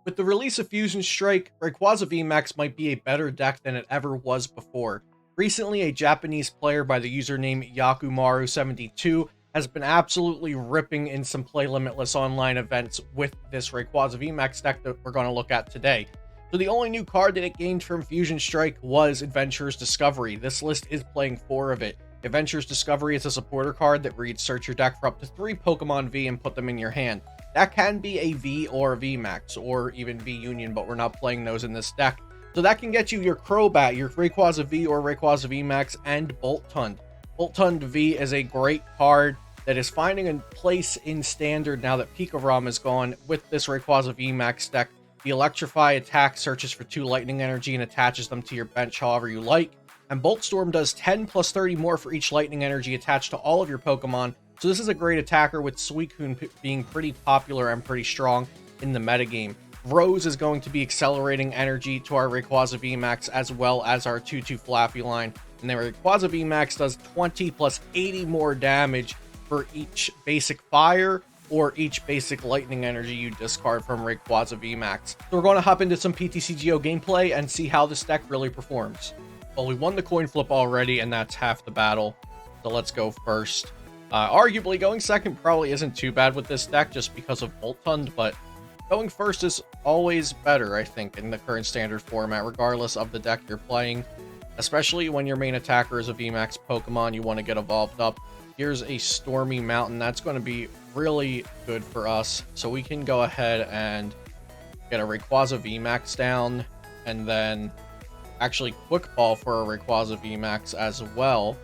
With the release of Fusion Strike, Rayquaza VMAX might be a better deck than it ever was before. Recently, a Japanese player by the username Yakumaru72 has been absolutely ripping in some Play Limitless online events with this Rayquaza VMAX deck that we're going to look at today. So the only new card that it gained from Fusion Strike was Adventurer's Discovery. This list is playing 4 of it. Adventurer's Discovery is a supporter card that reads search your deck for up to 3 Pokemon V and put them in your hand. That can be a V or a VMAX, or even V Union, but we're not playing those in this deck. So that can get you your Crobat, your Rayquaza V or Rayquaza VMAX, and Boltund. Boltund V is a great card that is finding a place in Standard now that Pikarom is gone with this Rayquaza VMAX deck. The Electrify attack searches for 2 Lightning Energy and attaches them to your bench however you like. And Boltstorm does 10 plus 30 more for each Lightning Energy attached to all of your Pokemon. So this is a great attacker, with Suicune being pretty popular and pretty strong in the metagame. Rose is going to be accelerating energy to our Rayquaza VMAX as well as our 2-2 Flappy line. And then Rayquaza VMAX does 20 plus 80 more damage for each basic fire or each basic lightning energy you discard from Rayquaza VMAX. So we're going to hop into some PTCGO gameplay and see how this deck really performs. Well, we won the coin flip already, and that's half the battle. So let's go first. Arguably, going second probably isn't too bad with this deck just because of Boltund, but going first is always better, I think, in the current Standard format, regardless of the deck you're playing. Especially when your main attacker is a VMAX Pokemon, you want to get evolved up. Here's a Stormy Mountain. That's going to be really good for us. So we can go ahead and get a Rayquaza VMAX down, and then actually Quick Ball for a Rayquaza VMAX as well.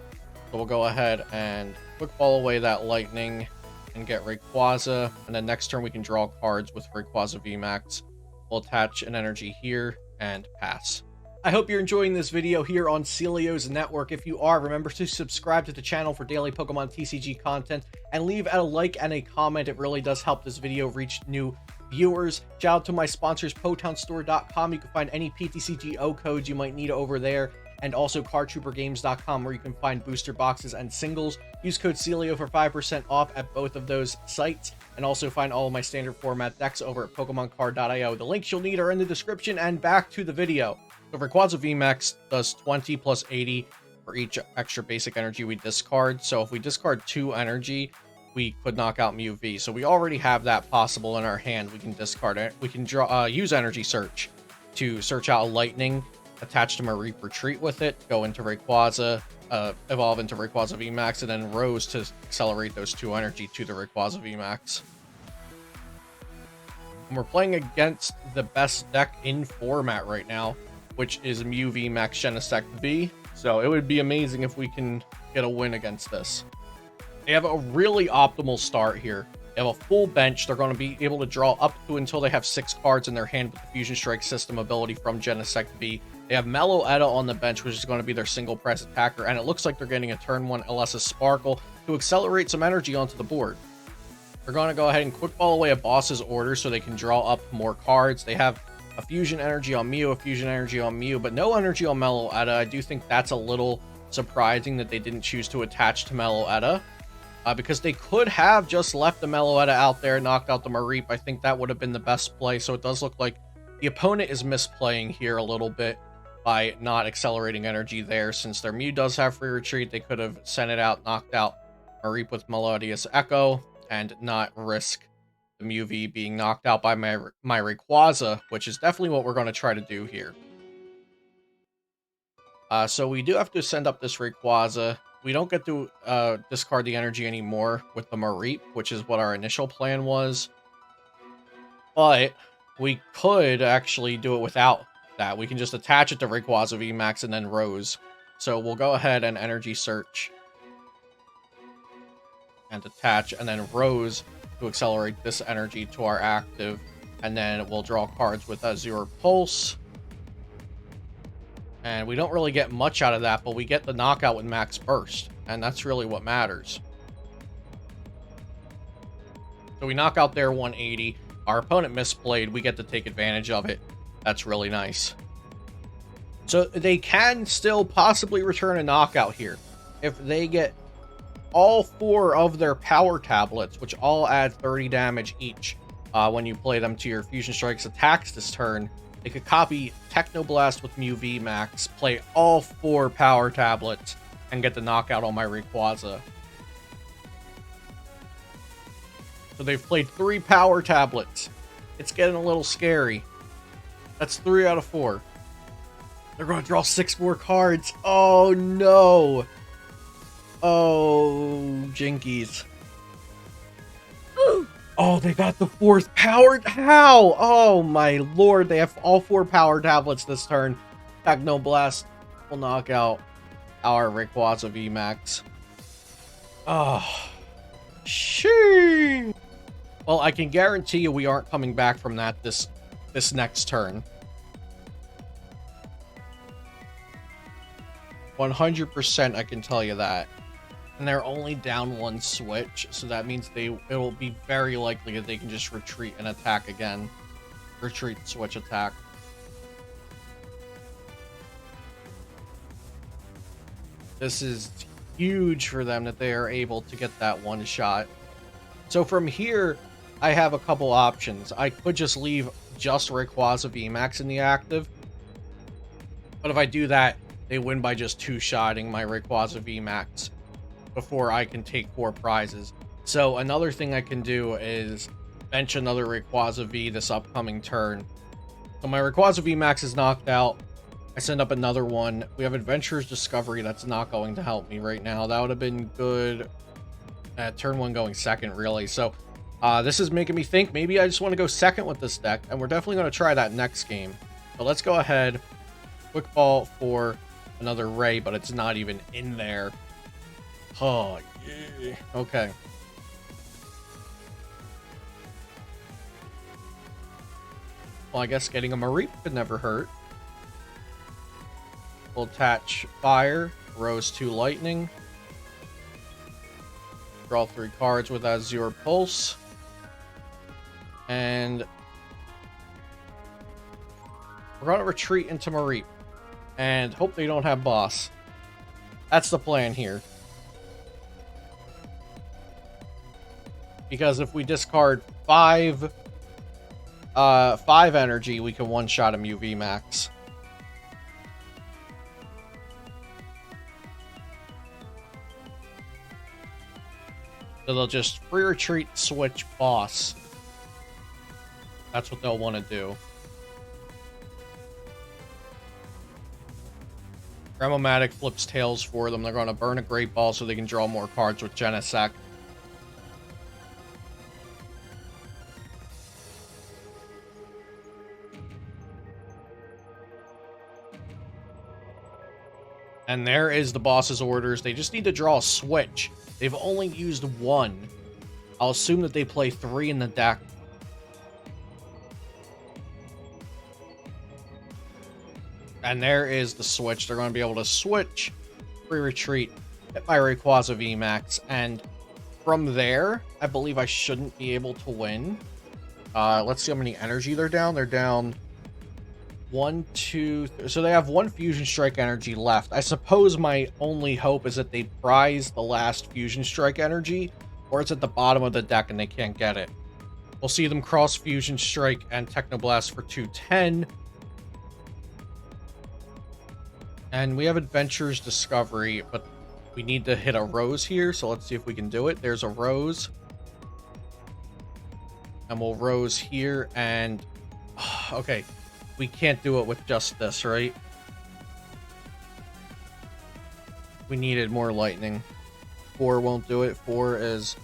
So we'll go ahead and Quick Ball away that Lightning and get Rayquaza. And then next turn we can draw cards with Rayquaza VMAX. We'll attach an energy here and pass. I hope you're enjoying this video here on Celio's Network. If you are, remember to subscribe to the channel for daily Pokemon TCG content and leave a like and a comment. It really does help this video reach new viewers. Shout out to my sponsors, PotownStore.com. You can find any PTCGO codes you might need over there. And also CardTrooperGames.com, where you can find booster boxes and singles. Use code Celio for 5% off at both of those sites. And also find all of my standard format decks over at PokemonCard.io. The links you'll need are in the description, and back to the video. So Rayquaza VMAX does 20 plus 80 for each extra basic energy we discard. So if we discard 2 energy, we could knock out Mew V. So we already have that possible in our hand. We can discard it. We can use Energy Search to search out a Lightning, attach to Mareep Retreat with it, go into Rayquaza, evolve into Rayquaza VMAX, and then Rose to accelerate those 2 energy to the Rayquaza VMAX. And we're playing against the best deck in format right now, which is Mew VMAX Genesect V. So it would be amazing if we can get a win against this. They have a really optimal start here. They have a full bench. They're going to be able to draw up to until they have 6 cards in their hand with the Fusion Strike system ability from Genesect V. They have Meloetta on the bench, which is going to be their single press attacker, and it looks like they're getting a turn 1 Alessa Sparkle to accelerate some energy onto the board. They're going to go ahead and Quick Ball away a boss's order so they can draw up more cards. They have a Fusion Energy on Mew, a Fusion Energy on Mew, but no energy on Meloetta. I do think that's a little surprising that they didn't choose to attach to Meloetta, because they could have just left the Meloetta out there, knocked out the Mareep. I think that would have been the best play. So it does look like the opponent is misplaying here a little bit by not accelerating energy there. Since their Mew does have free retreat, they could have sent it out, knocked out Mareep with Melodious Echo, and not risk the Mew V being knocked out by my Rayquaza, which is definitely what we're going to try to do here. So we do have to send up this Rayquaza. We don't get to discard the energy anymore with the Mareep, which is what our initial plan was. But we could actually do it without that. We can just attach it to Rayquaza VMAX and then Rose. So we'll go ahead and Energy Search and attach, and then Rose to accelerate this energy to our active, and then we'll draw cards with Azure Pulse. And we don't really get much out of that, but we get the knockout with Max Burst, and that's really what matters. So we knock out their 180. Our opponent misplayed. We get to take advantage of it. That's really nice. So they can still possibly return a knockout here if they get all 4 of their power tablets, which all add 30 damage each. when you play them to your Fusion Strike's attacks this turn, they could copy Techno Blast with Mew VMAX, play all 4 power tablets, and get the knockout on my Rayquaza. So they've played 3 power tablets. It's getting a little scary. That's 3 out of 4. They're going to draw 6 more cards. Oh, no. Oh, jinkies. Oh, they got the 4th powered. How? Oh, my lord. They have all 4 power tablets this turn. Techno Blast will knock out our Rayquaza VMAX. Oh, sheesh. Well, I can guarantee you we aren't coming back from that this next turn. 100% I can tell you that. And they're only down 1 switch, so that means it'll be very likely that they can just retreat and attack again. Retreat, switch, attack. This is huge for them that they are able to get that 1 shot. So from here, I have a couple options. I could just leave just Rayquaza VMAX in the active. But if I do that, they win by just 2-shotting my Rayquaza VMAX before I can take 4 prizes. So another thing I can do is bench another Rayquaza V this upcoming turn. So my Rayquaza VMAX is knocked out. I send up another one. We have Adventurer's Discovery. That's not going to help me right now. That would have been good at turn 1 going second, really. So this is making me think maybe I just want to go second with this deck, and we're definitely going to try that next game. So let's go ahead. Quick ball for another Ray, but it's not even in there. Oh, yeah. Okay. Well, I guess getting a Mareep could never hurt. We'll attach Fire, Rose 2 Lightning. Draw 3 cards with Azure Pulse. And we're going to retreat into Mareep. And hope they don't have Boss. That's the plan here. Because if we discard 5 energy, we can one-shot a Mew VMAX. So they'll just free retreat, switch, Boss. That's what they'll want to do. Gramomatic flips tails for them. They're going to burn a Great Ball so they can draw more cards with Genesect. And there is the boss's orders. They just need to draw a switch. They've only used 1. I'll assume that they play 3 in the deck. And there is the switch. They're going to be able to switch, free retreat, hit my Rayquaza VMAX, and from there, I believe I shouldn't be able to win. Let's see how many energy they're down. They're down 1, 2, so they have 1 Fusion Strike energy left. I suppose my only hope is that they prize the last Fusion Strike energy, or it's at the bottom of the deck and they can't get it. We'll see them cross Fusion Strike and Technoblast for 210. And we have Adventurer's Discovery, but we need to hit a Rose here, so let's see if we can do it. There's a Rose. And we'll Rose here, and... okay, we can't do it with just this, right? We needed more Lightning. 4 won't do it. 4 is...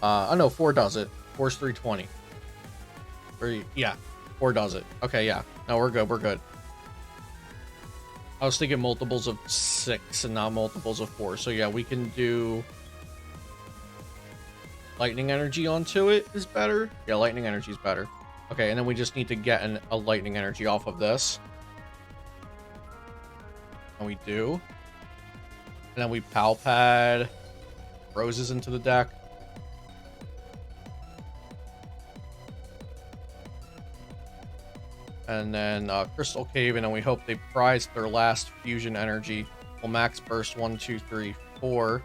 oh no, 4 does it. 4 is 320. Or, yeah, 4 does it. Okay, yeah. No, we're good, we're good. I was thinking multiples of 6 and not multiples of 4. So yeah, we can do Lightning Energy onto it is better. Yeah, Lightning Energy is better. Okay, and then we just need to get a Lightning Energy off of this. And we do. And then we Pal Pad Roses into the deck. And then Crystal Cave, and then we hope they prize their last Fusion Energy. We'll Max Burst 1, 2, 3, 4.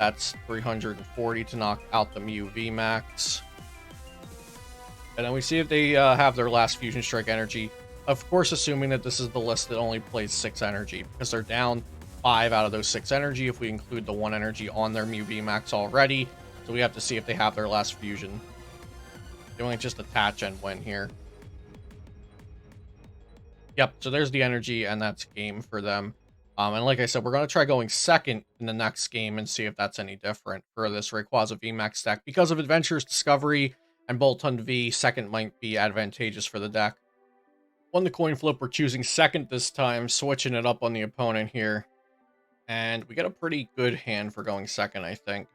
That's 340 to knock out the Mew VMAX. And then we see if they have their last Fusion Strike energy. Of course, assuming that this is the list that only plays 6 energy, because they're down 5 out of those 6 energy if we include the 1 energy on their Mew VMAX already. So we have to see if they have their last Fusion. They only just attach and win here. Yep, so there's the energy, and that's game for them. And like I said, we're going to try going second in the next game and see if that's any different for this Rayquaza VMAX deck. Because of Adventurous Discovery and Boltund V, second might be advantageous for the deck. Won the coin flip, we're choosing second this time, switching it up on the opponent here. And we get a pretty good hand for going second, I think.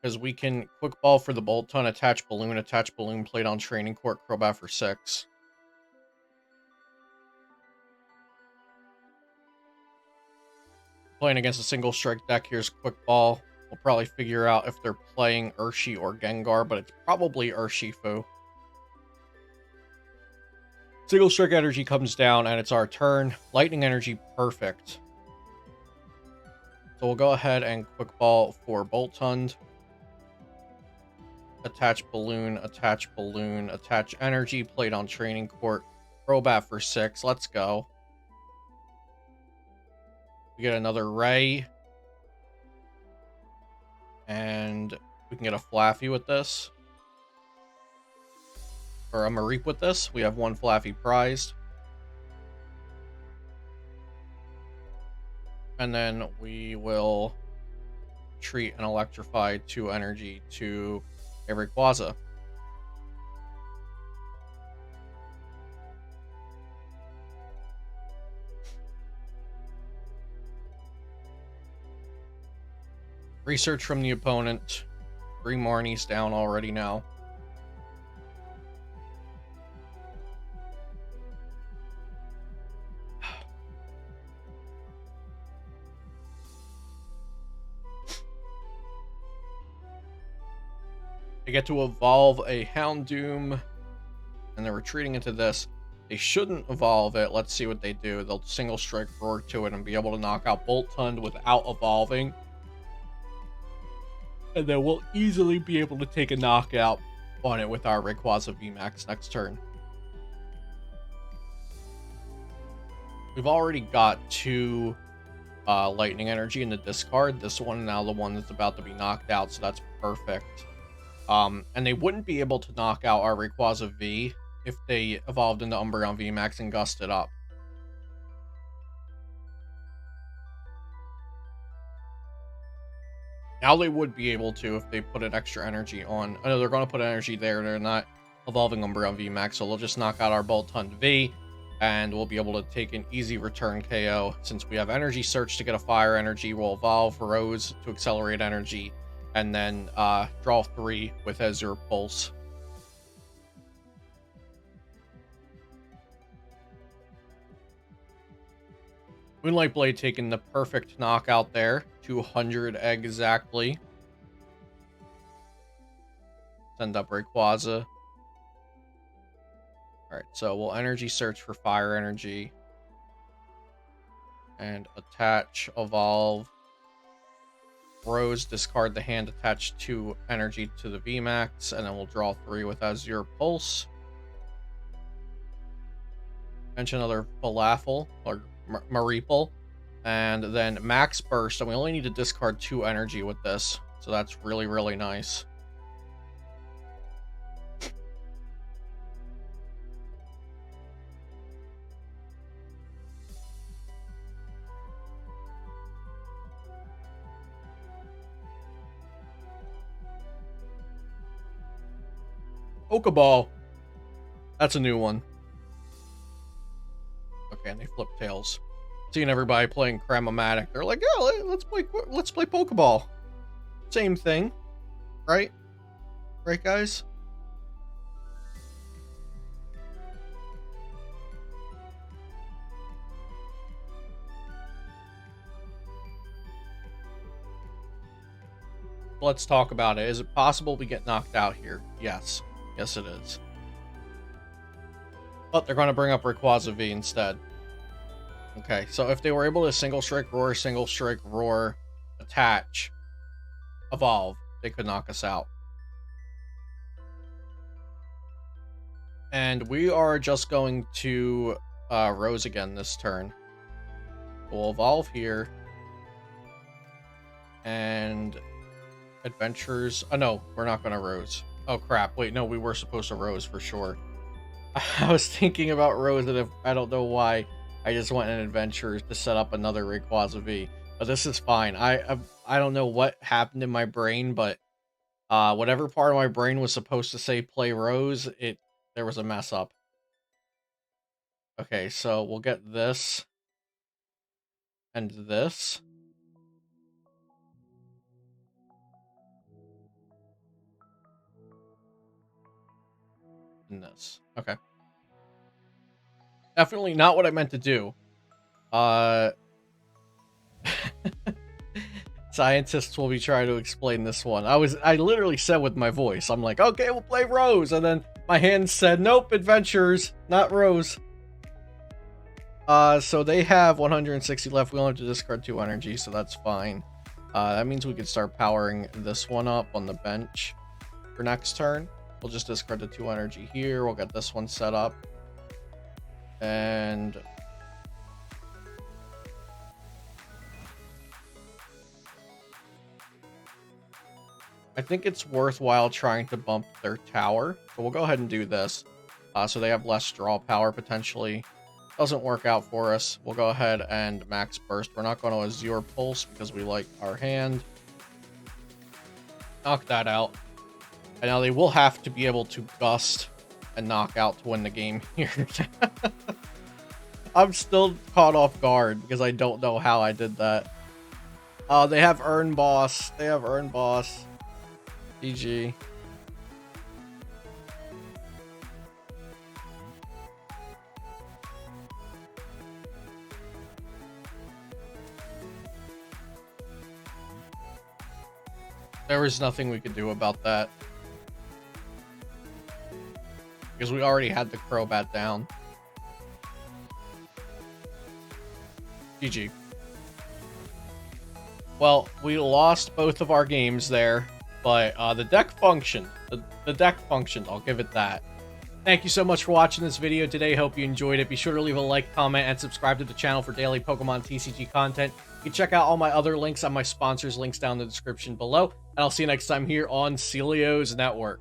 Because we can Quick Ball for the Boltund, attach Balloon, played on Training Court, Crobat for 6. Playing against a single strike deck, here's Quick Ball. We'll probably figure out if they're playing Urshi or Gengar, but it's probably Urshifu. Single strike energy comes down, and it's our turn. Lightning energy, perfect. So we'll go ahead and Quick Ball for Boltund. Attach Balloon, attach energy, played on Training Court. Crobat for 6, let's go. We get another Ray. And we can get a Flaffy with this. Or a Mareep with this. We have 1 Flaffy prized. And then we will treat and electrify 2 energy to a Rayquaza. Research from the opponent. 3 Marnies down already now. They get to evolve a Houndoom, and they're retreating into this. They shouldn't evolve it. Let's see what they do. They'll single strike Roar to it and be able to knock out Boltund without evolving. And then we'll easily be able to take a knockout on it with our Rayquaza VMAX next turn. We've already got 2 Lightning Energy in the discard. This one, now the one that's about to be knocked out, so that's perfect. And they wouldn't be able to knock out our Rayquaza V if they evolved into Umbreon VMAX and gusted up. Now they would be able to if they put an extra energy on. I know they're going to put energy there. They're not evolving Umbreon VMAX, so they'll just knock out our Boltund V, and we'll be able to take an easy return KO. Since we have Energy Search to get a Fire Energy, we'll evolve Rose to accelerate energy, and then draw 3 with Azure Pulse. Moonlight Blade taking the perfect knockout there. 200 exactly. Send up Rayquaza. Alright, so we'll Energy Search for Fire Energy. And attach, evolve. Rose, discard the hand, attach 2 energy to the VMAX, and then we'll draw 3 with Azure Pulse. Mention another Falafel, or Mareeple, and then Max Burst, and we only need to discard 2 energy with this, so that's really, really nice. Pokeball. That's a new one. Okay, and they flip tails. Seeing everybody playing Cramomatic, they're like, "Yeah, let's play Pokeball." Same thing, right? Right, guys? Let's talk about it. Is it possible we get knocked out here? Yes. Yes, it is. But they're going to bring up Rayquaza V instead. Okay, so if they were able to single strike roar, attach, evolve, they could knock us out. And we are just going to Rose again this turn. We'll evolve here. And adventures. Oh no, we're not going to Rose. Oh crap. Wait, no, we were supposed to Rose for sure. I was thinking about Rose, and if I don't know why, I just went in adventures to set up another Rayquaza V. But this is fine. I don't know what happened in my brain, but whatever part of my brain was supposed to say play Rose, there was a mess up. Okay, so we'll get this and this. And this. Okay. Definitely not what I meant to do. Scientists will be trying to explain this one. I literally said with my voice, I'm like, okay, we'll play Rose, and then my hand said, nope, adventures, not Rose. So they have 160 left. We only have to discard 2 energy, so that's fine. That means we can start powering this one up on the bench for next turn. We'll just discard the 2 energy here. We'll get this one set up. And I think it's worthwhile trying to bump their tower. So we'll go ahead and do this. So they have less draw power potentially. Doesn't work out for us. We'll go ahead and max burst. We're not going to Azure Pulse because we like our hand. Knock that out. And now they will have to be able to gust and knock out to win the game here. I'm still caught off guard because I don't know how I did that. They have Earn Boss. They have Earn Boss. GG. There was nothing we could do about that. Because we already had the Crobat down. GG. Well, we lost both of our games there, but the deck functioned. The deck functioned, I'll give it that. Thank you so much for watching this video today. Hope you enjoyed it. Be sure to leave a like, comment, and subscribe to the channel for daily Pokemon TCG content. You can check out all my other links on my sponsors' links down in the description below. And I'll see you next time here on Celio's Network.